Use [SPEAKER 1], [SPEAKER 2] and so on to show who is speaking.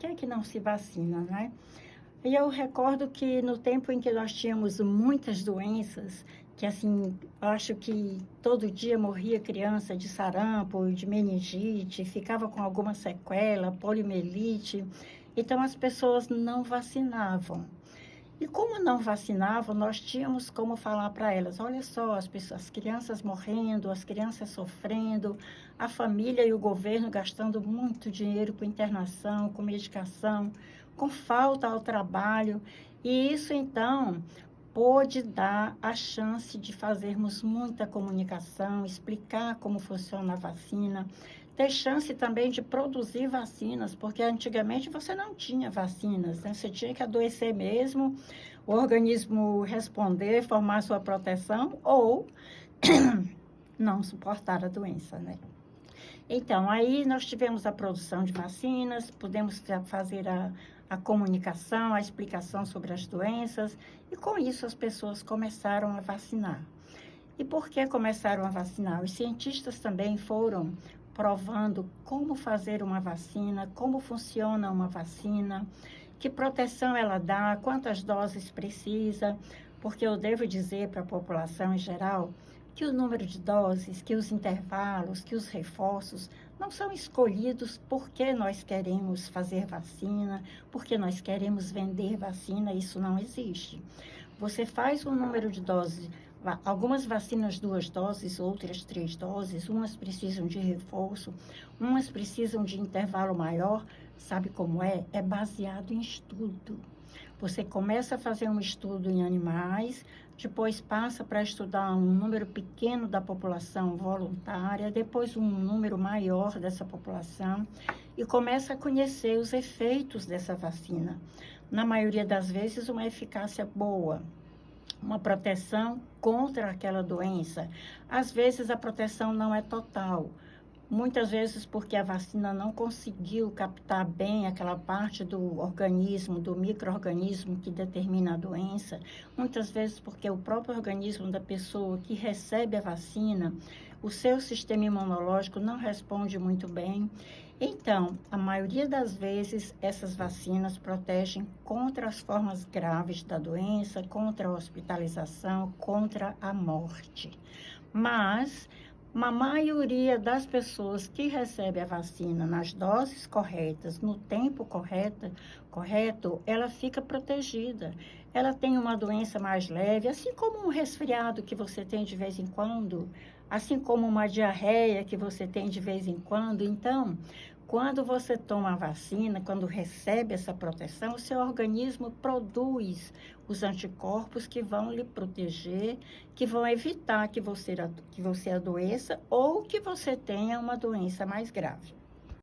[SPEAKER 1] quem é que não se vacina, né? E eu recordo que no tempo em que nós tínhamos muitas doenças, que assim, eu acho que todo dia morria criança de sarampo, de meningite, ficava com alguma sequela, poliomielite, então as pessoas não vacinavam. E como não vacinavam, nós tínhamos como falar para elas: olha só, as pessoas, as crianças morrendo, as crianças sofrendo, a família e o governo gastando muito dinheiro com internação, com medicação, com falta ao trabalho. E isso, então, pôde dar a chance de fazermos muita comunicação, explicar como funciona a vacina, ter chance também de produzir vacinas, porque antigamente você não tinha vacinas, né? Você tinha que adoecer mesmo, o organismo responder, formar sua proteção ou não suportar a doença, né? Então, aí nós tivemos a produção de vacinas, pudemos fazer a comunicação, a explicação sobre as doenças, e com isso as pessoas começaram a vacinar. E por que começaram a vacinar? Os cientistas também foram provando como fazer uma vacina, como funciona uma vacina, que proteção ela dá, quantas doses precisa, porque eu devo dizer para a população em geral que o número de doses, que os intervalos, que os reforços não são escolhidos porque nós queremos fazer vacina, porque nós queremos vender vacina, isso não existe. Você faz um número de doses, algumas vacinas 2 doses, outras 3 doses, umas precisam de reforço, umas precisam de intervalo maior. Sabe como é? É baseado em estudo. Você começa a fazer um estudo em animais, depois passa para estudar um número pequeno da população voluntária, depois um número maior dessa população e começa a conhecer os efeitos dessa vacina. Na maioria das vezes, uma eficácia boa, uma proteção contra aquela doença. Às vezes, a proteção não é total. Muitas vezes porque a vacina não conseguiu captar bem aquela parte do organismo, do micro-organismo que determina a doença. Muitas vezes porque o próprio organismo da pessoa que recebe a vacina, o seu sistema imunológico não responde muito bem. Então, a maioria das vezes, essas vacinas protegem contra as formas graves da doença, contra a hospitalização, contra a morte. Mas uma maioria das pessoas que recebe a vacina nas doses corretas, no tempo correto, ela fica protegida. Ela tem uma doença mais leve, assim como um resfriado que você tem de vez em quando, assim como uma diarreia que você tem de vez em quando. Então, quando você toma a vacina, quando recebe essa proteção, o seu organismo produz os anticorpos que vão lhe proteger, que vão evitar que você adoeça ou que você tenha uma doença mais grave.